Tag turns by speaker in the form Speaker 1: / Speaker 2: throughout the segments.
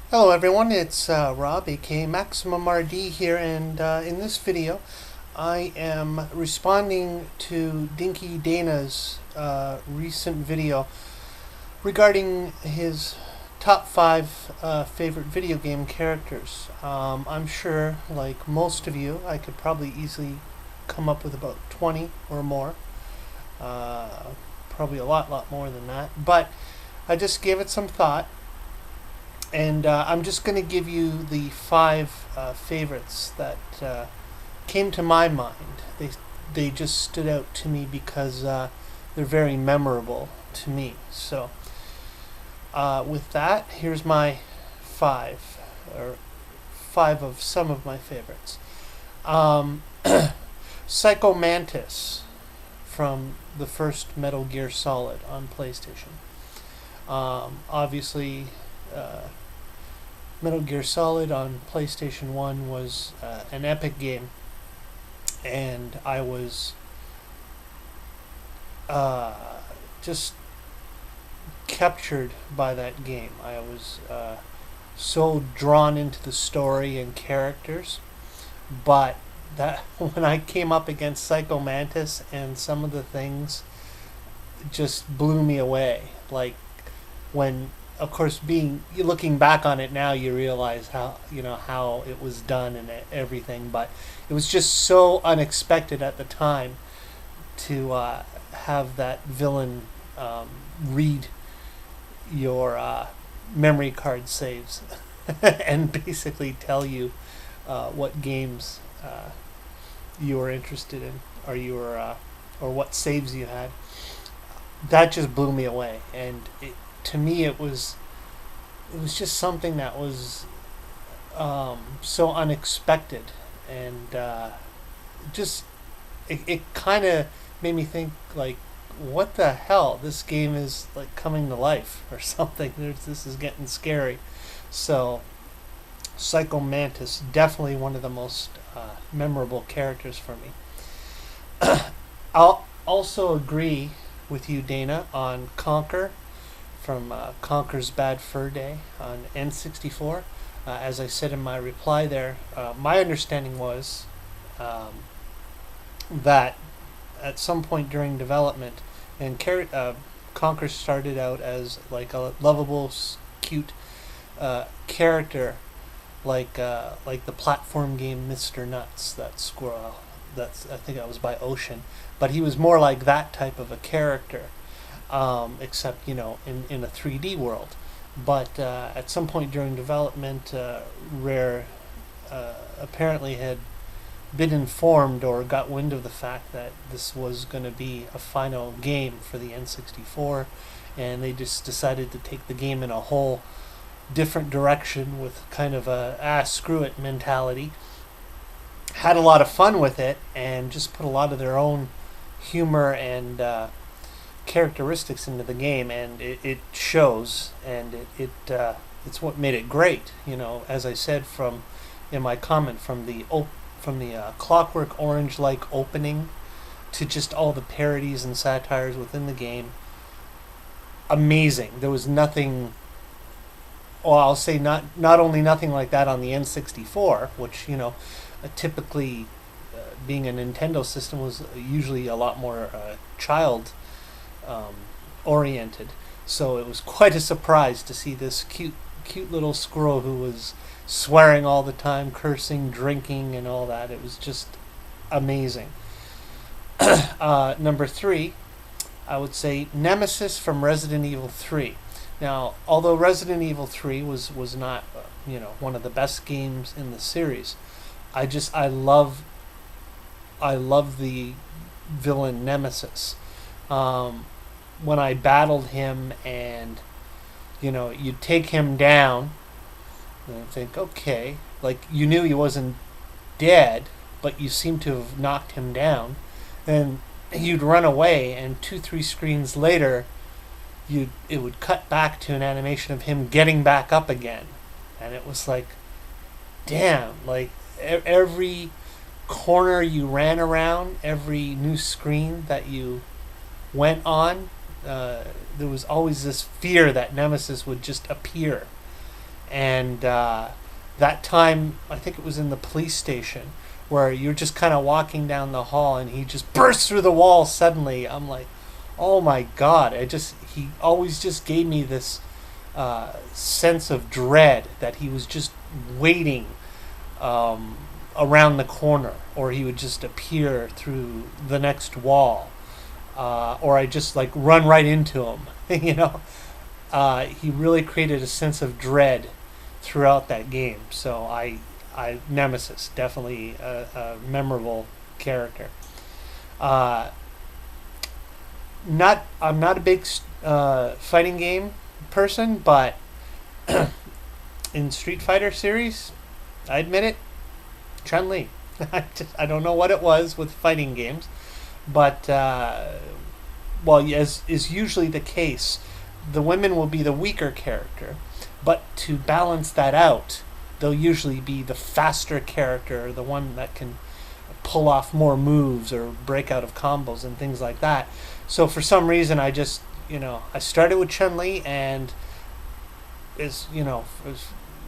Speaker 1: Hello everyone, it's Rob, aka MaximumRD here, and in this video I am responding to Dinkydana's recent video regarding his top 5 favorite video game characters. I'm sure, like most of you, I could probably easily come up with about 20 or more. Probably a lot more than that, but I just gave it some thought. And I'm just going to give you the 5 favorites that came to my mind. They just stood out to me because they're very memorable to me. So with that, here's my 5, or 5 of some of my favorites. Psycho Mantis from the first Metal Gear Solid on PlayStation. Obviously, Metal Gear Solid on PlayStation 1 was an epic game, and I was just captured by that game. I was so drawn into the story and characters, but that when I came up against Psycho Mantis and some of the things just blew me away. Like when, of course, looking back on it now, you realize how it was done and everything, but it was just so unexpected at the time to have that villain read your memory card saves and basically tell you what games you were interested in, or what saves you had. That just blew me away, and to me it was just something that was so unexpected, and it kind of made me think, like, what the hell, this game is like coming to life or something. This is getting scary. So Psycho Mantis, definitely one of the most memorable characters for me. I'll also agree with you, Dana, on Conker from Conker's Bad Fur Day on N64. As I said in my reply there, my understanding was that at some point during development, and Conker started out as like a lovable, cute character, like the platform game Mr. Nuts, that squirrel. I think that was by Ocean, but he was more like that type of a character. Except in a 3D world. But at some point during development, Rare apparently had been informed or got wind of the fact that this was going to be a final game for the N64, and they just decided to take the game in a whole different direction with kind of a screw it mentality. Had a lot of fun with it, and just put a lot of their own humor and characteristics into the game, and it shows, and it's what made it great. As I said in my comment, from the Clockwork Orange like opening to just all the parodies and satires within the game, amazing. There was nothing, well, I'll say not only nothing like that on the N64, which typically being a Nintendo system was usually a lot more child oriented. So it was quite a surprise to see this cute little squirrel who was swearing all the time, cursing, drinking, and all that. It was just amazing. Number 3, I would say Nemesis from Resident Evil 3. Now, although Resident Evil 3 was not one of the best games in the series, I love the villain Nemesis. When I battled him, and you take him down, and I think, okay, like, you knew he wasn't dead, but you seem to have knocked him down, and you'd run away, and 2-3 screens later it would cut back to an animation of him getting back up again, and it was like, damn, like every corner you ran around, every new screen that you went on, there was always this fear that Nemesis would just appear. And that time, I think it was in the police station, where you're just kind of walking down the hall and he just bursts through the wall suddenly. I'm like, oh my god! He always just gave me this sense of dread that he was just waiting around the corner, or he would just appear through the next wall, or I just like run right into him. You know, he really created a sense of dread throughout that game. So Nemesis, definitely a memorable character. I'm not a big fighting game person, but in Street Fighter series, I admit it, Chun-Li. I don't know what it was with fighting games, but well, as is usually the case, the women will be the weaker character, but to balance that out, they'll usually be the faster character, the one that can pull off more moves or break out of combos and things like that. So for some reason, I just, I started with Chun-Li, and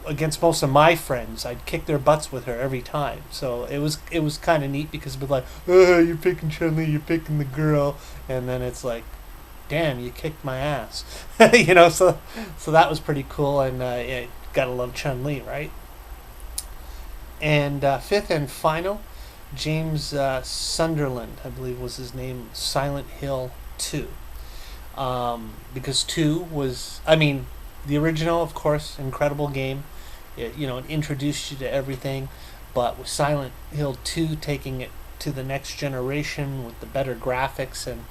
Speaker 1: against most of my friends, I'd kick their butts with her every time. So it was kind of neat, because it'd be like, oh, you're picking Chun-Li, you're picking the girl, and then it's like, damn, you kicked my ass. So that was pretty cool, and yeah, gotta love Chun-Li, right? And fifth and final, James Sunderland, I believe was his name, Silent Hill 2. Because 2 was, the original, of course, incredible game. It introduced you to everything, but with Silent Hill 2 taking it to the next generation with the better graphics and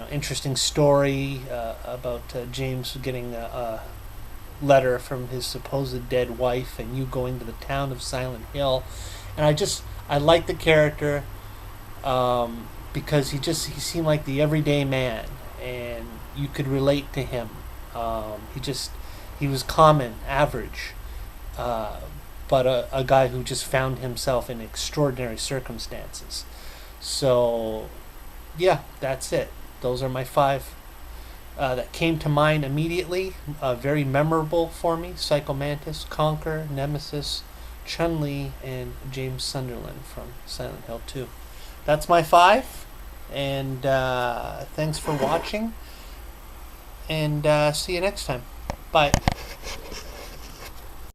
Speaker 1: interesting story about James getting a letter from his supposed dead wife, and you going to the town of Silent Hill. And I liked the character because he seemed like the everyday man, and you could relate to him. He was common, average, but a guy who just found himself in extraordinary circumstances. So yeah, that's it. Those are my 5 that came to mind immediately. Very memorable for me: Psycho Mantis, Conker, Nemesis, Chun-Li, and James Sunderland from Silent Hill 2. That's my 5, and thanks for watching, and see you next time. Bye.